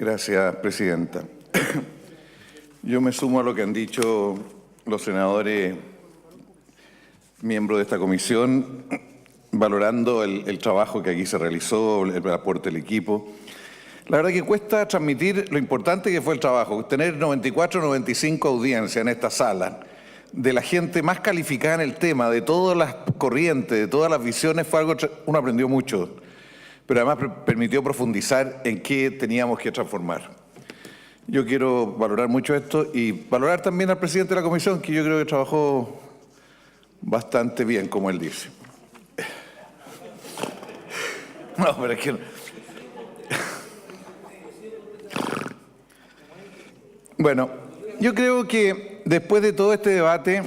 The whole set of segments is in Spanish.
Gracias, presidenta. Yo me sumo a lo que han dicho los senadores miembros de esta comisión, valorando el trabajo que aquí se realizó, el aporte del equipo. La verdad que cuesta transmitir lo importante que fue el trabajo. Tener 94 o 95 audiencias en esta sala, de la gente más calificada en el tema, de todas las corrientes, de todas las visiones, fue algo, uno aprendió mucho, pero además permitió profundizar en qué teníamos que transformar. Yo quiero valorar mucho esto y valorar también al presidente de la comisión, que yo creo que trabajó bastante bien, como él dice. No, pero es que... Bueno, yo creo que después de todo este debate,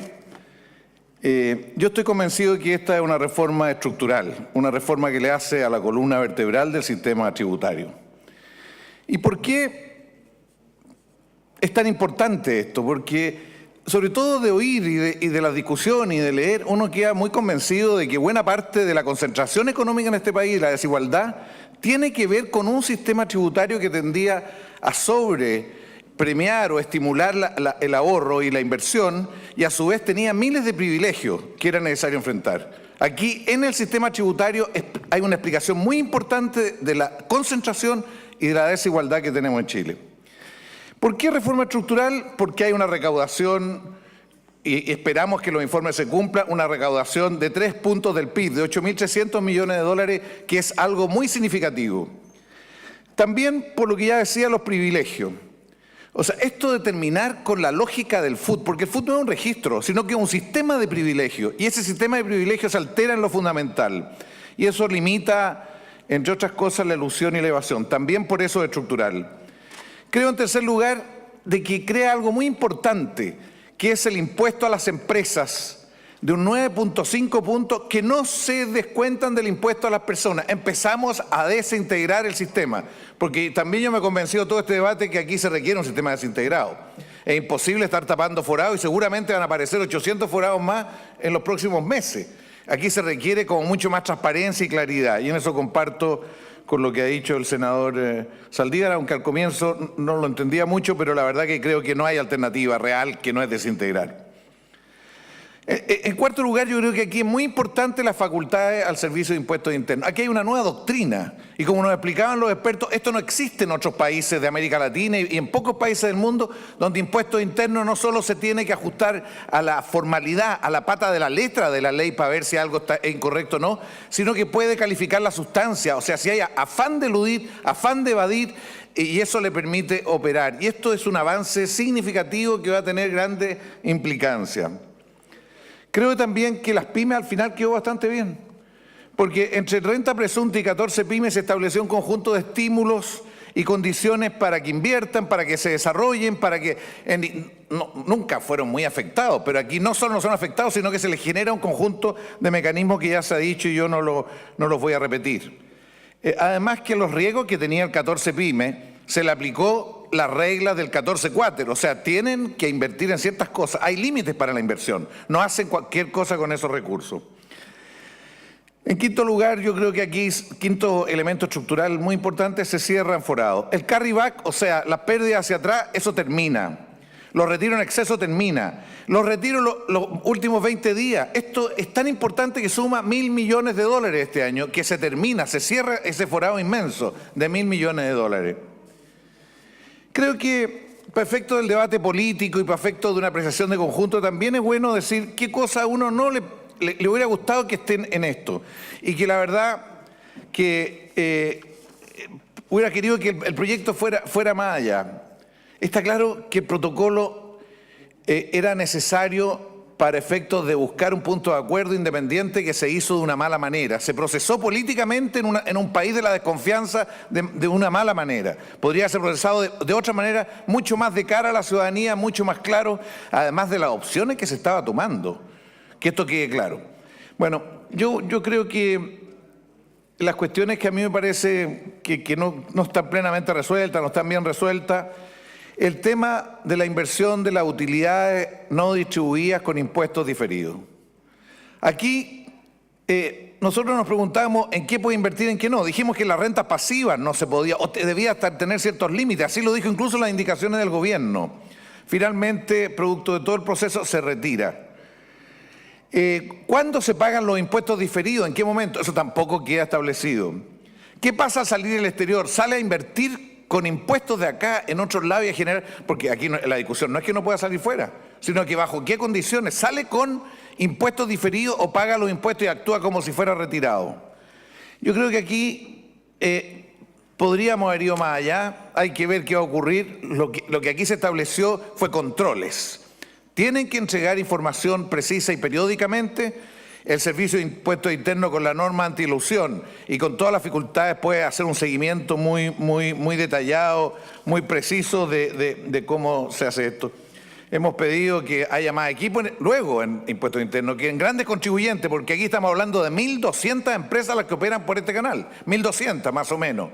yo estoy convencido de que esta es una reforma estructural, una reforma que le hace a la columna vertebral del sistema tributario. ¿Y por qué es tan importante esto? Porque, sobre todo de oír y de la discusión y de leer, uno queda muy convencido de que buena parte de la concentración económica en este país, la desigualdad, tiene que ver con un sistema tributario que tendía a premiar o estimular el ahorro y la inversión, y a su vez tenía miles de privilegios que era necesario enfrentar. Aquí en el sistema tributario hay una explicación muy importante de la concentración y de la desigualdad que tenemos en Chile. ¿Por qué reforma estructural? Porque hay una recaudación, y esperamos que los informes se cumplan, una recaudación de 3 puntos del PIB, de 8.300 millones de dólares, que es algo muy significativo. También, por lo que ya decía, los privilegios. O sea, esto de terminar con la lógica del FUT, porque el FUT no es un registro, sino que es un sistema de privilegios, y ese sistema de privilegios se altera en lo fundamental, y eso limita, entre otras cosas, la elusión y la evasión. También por eso es estructural. Creo, en tercer lugar, de que crea algo muy importante, que es el impuesto a las empresas, de un 9.5 puntos que no se descuentan del impuesto a las personas. Empezamos a desintegrar el sistema, porque también yo me he convencido todo este debate que aquí se requiere un sistema desintegrado. Es imposible estar tapando forados y seguramente van a aparecer 800 forados más en los próximos meses. Aquí se requiere como mucho más transparencia y claridad, y en eso comparto con lo que ha dicho el senador Saldívar, aunque al comienzo no lo entendía mucho, pero la verdad que creo que no hay alternativa real que no es desintegrar. En cuarto lugar, yo creo que aquí es muy importante las facultades al servicio de impuestos internos. Aquí hay una nueva doctrina, y como nos explicaban los expertos, esto no existe en otros países de América Latina y en pocos países del mundo, donde impuestos internos no solo se tiene que ajustar a la formalidad, a la pata de la letra de la ley para ver si algo está incorrecto o no, sino que puede calificar la sustancia, o sea, si hay afán de eludir, afán de evadir, y eso le permite operar. Y esto es un avance significativo que va a tener grandes implicancias. Creo también que las pymes al final quedó bastante bien, porque entre renta presunta y 14 pymes se estableció un conjunto de estímulos y condiciones para que inviertan, para que se desarrollen, para que nunca fueron muy afectados, pero aquí no solo no son afectados, sino que se les genera un conjunto de mecanismos que ya se ha dicho y yo no los voy a repetir. Además que los riesgos que tenía el 14 pymes se le aplicó las reglas del 14 Quater, o sea, tienen que invertir en ciertas cosas. Hay límites para la inversión, no hacen cualquier cosa con esos recursos. En quinto lugar, yo creo que aquí, quinto elemento estructural muy importante, se cierran forados. El carry back, o sea, las pérdidas hacia atrás, eso termina. Los retiros en exceso termina. Los retiros los últimos 20 días. Esto es tan importante que suma 1.000 millones de dólares este año, que se termina, se cierra ese forado inmenso de 1.000 millones de dólares. Creo que para efecto del debate político y para efecto de una apreciación de conjunto también es bueno decir qué cosa a uno no le hubiera gustado que estén en esto. Y que la verdad que hubiera querido que el proyecto fuera más allá. Está claro que el protocolo era necesario para efectos de buscar un punto de acuerdo independiente que se hizo de una mala manera. Se procesó políticamente en un país de la desconfianza de una mala manera. Podría ser procesado de otra manera, mucho más de cara a la ciudadanía, mucho más claro, además de las opciones que se estaba tomando. Que esto quede claro. Bueno, yo creo que las cuestiones que a mí me parece que no están plenamente resueltas, no están bien resueltas, el tema de la inversión de las utilidades no distribuidas con impuestos diferidos. Aquí nosotros nos preguntábamos en qué puede invertir y en qué no. Dijimos que las rentas pasivas no se podía, o debía tener ciertos límites, así lo dijo incluso las indicaciones del gobierno. Finalmente, producto de todo el proceso, se retira. ¿Cuándo se pagan los impuestos diferidos? ¿En qué momento? Eso tampoco queda establecido. ¿Qué pasa al salir del exterior? ¿Sale a invertir con impuestos de acá en otros lados y a generar? Porque aquí la discusión no es que no pueda salir fuera, sino que bajo qué condiciones. ¿Sale con impuestos diferidos o paga los impuestos y actúa como si fuera retirado? Yo creo que aquí podríamos haber ido más allá. Hay que ver qué va a ocurrir. Lo que aquí se estableció fue controles. Tienen que entregar información precisa y periódicamente. El Servicio de Impuestos Internos, con la norma anti-ilusión y con todas las facultades, puede hacer un seguimiento muy detallado, muy preciso de cómo se hace esto. Hemos pedido que haya más equipo luego en impuestos internos, que en grandes contribuyentes, porque aquí estamos hablando de 1.200 empresas las que operan por este canal, 1.200 más o menos,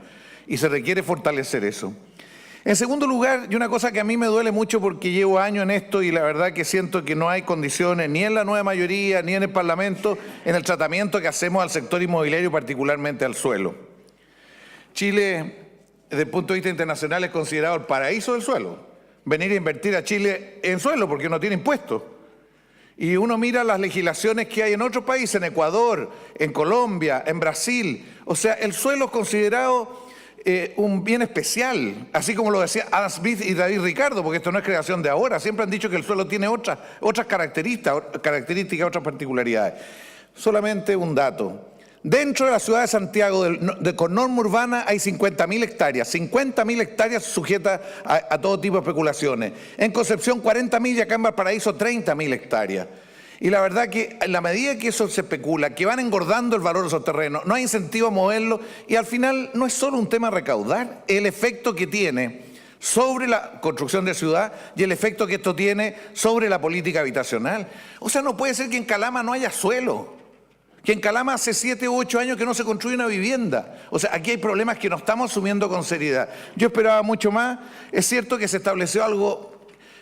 y se requiere fortalecer eso. En segundo lugar, y una cosa que a mí me duele mucho porque llevo años en esto y la verdad que siento que no hay condiciones ni en la nueva mayoría ni en el Parlamento en el tratamiento que hacemos al sector inmobiliario, particularmente al suelo. Chile, desde el punto de vista internacional, es considerado el paraíso del suelo. Venir a invertir a Chile en suelo porque no tiene impuestos. Y uno mira las legislaciones que hay en otros países, en Ecuador, en Colombia, en Brasil. O sea, el suelo es considerado un bien especial, así como lo decía Adam Smith y David Ricardo, porque esto no es creación de ahora. Siempre han dicho que el suelo tiene otras características, otras particularidades. Solamente un dato. Dentro de la ciudad de Santiago, con norma urbana, hay 50.000 hectáreas. 50.000 hectáreas sujetas a todo tipo de especulaciones. En Concepción, 40.000 y acá en Valparaíso, 30.000 hectáreas. Y la verdad que en la medida que eso se especula, que van engordando el valor de esos terrenos, no hay incentivo a moverlo y al final no es solo un tema recaudar, el efecto que tiene sobre la construcción de ciudad y el efecto que esto tiene sobre la política habitacional. O sea, no puede ser que en Calama no haya suelo, que en Calama hace 7 u 8 años que no se construye una vivienda. O sea, aquí hay problemas que no estamos asumiendo con seriedad. Yo esperaba mucho más. Es cierto que se estableció algo.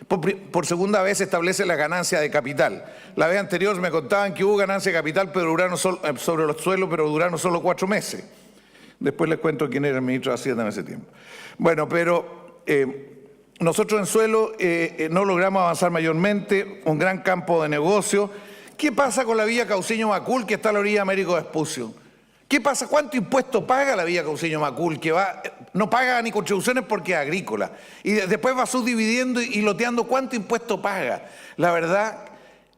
Por segunda vez se establece la ganancia de capital. La vez anterior me contaban que hubo ganancia de capital pero duraron sobre los suelos, pero duraron solo 4 meses. Después les cuento quién era el ministro de Hacienda en ese tiempo. Bueno, pero nosotros en suelo no logramos avanzar mayormente, un gran campo de negocio. ¿Qué pasa con la vía Cauciño-Macul, que está a la orilla de Américo Vespucio? ¿Qué pasa? ¿Cuánto impuesto paga la vía Cauciño-Macul? Que no paga ni contribuciones porque es agrícola. Y después va subdividiendo y loteando cuánto impuesto paga. La verdad,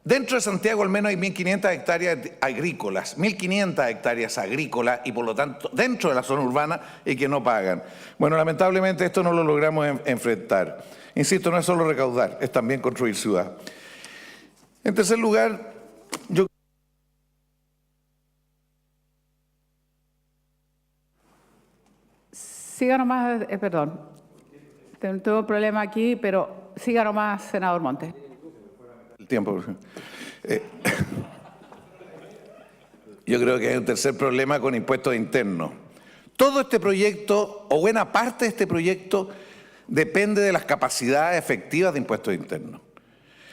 dentro de Santiago al menos hay 1.500 hectáreas agrícolas, 1.500 hectáreas agrícolas y por lo tanto dentro de la zona urbana y que no pagan. Bueno, lamentablemente esto no lo logramos enfrentar. Insisto, no es solo recaudar, es también construir ciudad. En tercer lugar, yo... Siga nomás, perdón, tengo un problema aquí, pero siga nomás, senador Montes. El tiempo. Yo creo que hay un tercer problema con impuestos internos. Todo este proyecto, o buena parte de este proyecto, depende de las capacidades efectivas de impuestos internos.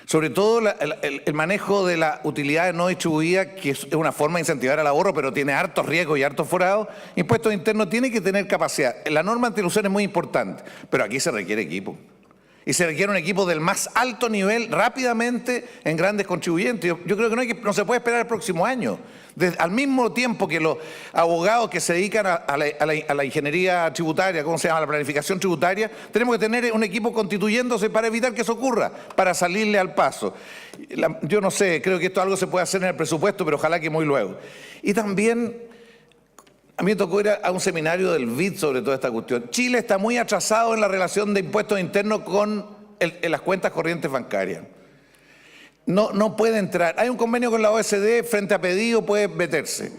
Sobre todo el manejo de la utilidad no distribuida, que es una forma de incentivar el ahorro, pero tiene hartos riesgos y hartos forados. Impuestos internos tiene que tener capacidad. La norma anti-ilusión es muy importante, pero aquí se requiere equipo. Y se requiere un equipo del más alto nivel rápidamente en grandes contribuyentes. Yo creo que no se puede esperar el próximo año. Al mismo tiempo que los abogados que se dedican a la ingeniería tributaria, ¿cómo se llama?, la planificación tributaria, tenemos que tener un equipo constituyéndose para evitar que eso ocurra, para salirle al paso. Yo no sé, creo que esto algo se puede hacer en el presupuesto, pero ojalá que muy luego. Y también, a mí me tocó ir a un seminario del BID sobre toda esta cuestión. Chile está muy atrasado en la relación de impuestos internos con las cuentas corrientes bancarias. No puede entrar. Hay un convenio con la OECD, frente a pedido puede meterse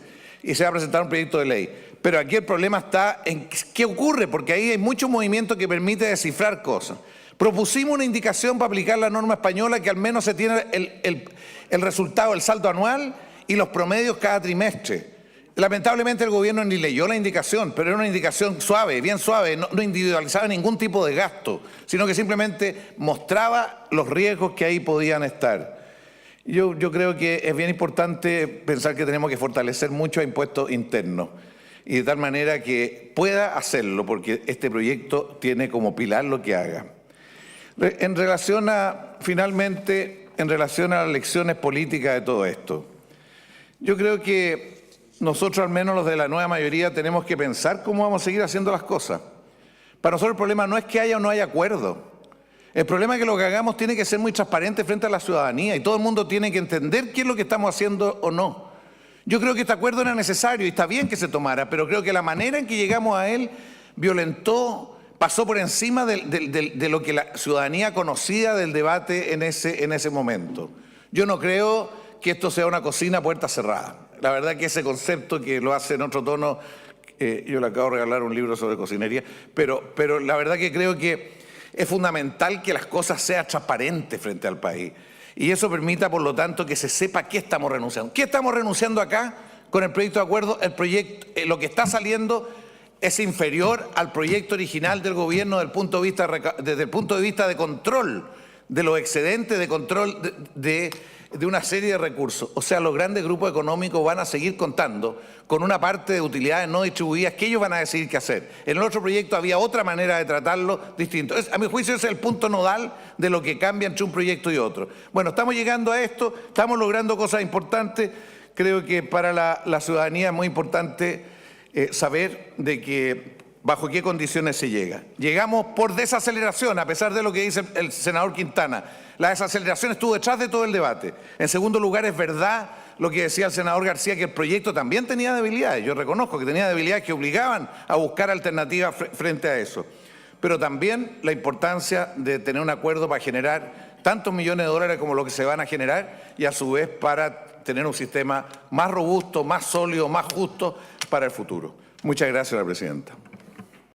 y se va a presentar un proyecto de ley. Pero aquí el problema está en qué ocurre, porque ahí hay mucho movimiento que permite descifrar cosas. Propusimos una indicación para aplicar la norma española que al menos se tiene el resultado, el saldo anual y los promedios cada trimestre. Lamentablemente el gobierno ni leyó la indicación, pero era una indicación suave, bien suave, no individualizaba ningún tipo de gasto, sino que simplemente mostraba los riesgos que ahí podían estar. Yo creo que es bien importante pensar que tenemos que fortalecer mucho a impuestos internos y de tal manera que pueda hacerlo, porque este proyecto tiene como pilar lo que haga. Finalmente, en relación a las lecciones políticas de todo esto, yo creo que nosotros, al menos los de la nueva mayoría, tenemos que pensar cómo vamos a seguir haciendo las cosas. Para nosotros el problema no es que haya o no haya acuerdo. El problema es que lo que hagamos tiene que ser muy transparente frente a la ciudadanía y todo el mundo tiene que entender qué es lo que estamos haciendo o no. Yo creo que este acuerdo era necesario y está bien que se tomara, pero creo que la manera en que llegamos a él pasó por encima de lo que la ciudadanía conocía del debate en ese momento. Yo no creo que esto sea una cocina a puerta cerrada. La verdad que ese concepto que lo hace en otro tono, yo le acabo de regalar un libro sobre cocinería, pero la verdad que creo que es fundamental que las cosas sean transparentes frente al país. Y eso permita, por lo tanto, que se sepa qué estamos renunciando. ¿Qué estamos renunciando acá con el proyecto de acuerdo? Lo que está saliendo es inferior al proyecto original del gobierno desde el punto de vista de control de los excedentes, de control de una serie de recursos. O sea, los grandes grupos económicos van a seguir contando con una parte de utilidades no distribuidas que ellos van a decidir qué hacer. En el otro proyecto había otra manera de tratarlo distinto. A mi juicio ese es el punto nodal de lo que cambia entre un proyecto y otro. Bueno, estamos llegando a esto, estamos logrando cosas importantes. Creo que para la ciudadanía es muy importante saber de que bajo qué condiciones se llega. Llegamos por desaceleración, a pesar de lo que dice el senador Quintana. La desaceleración estuvo detrás de todo el debate. En segundo lugar, es verdad lo que decía el senador García, que el proyecto también tenía debilidades. Yo reconozco que tenía debilidades que obligaban a buscar alternativas frente a eso. Pero también la importancia de tener un acuerdo para generar tantos millones de dólares como lo que se van a generar y a su vez para tener un sistema más robusto, más sólido, más justo para el futuro. Muchas gracias, señora presidenta.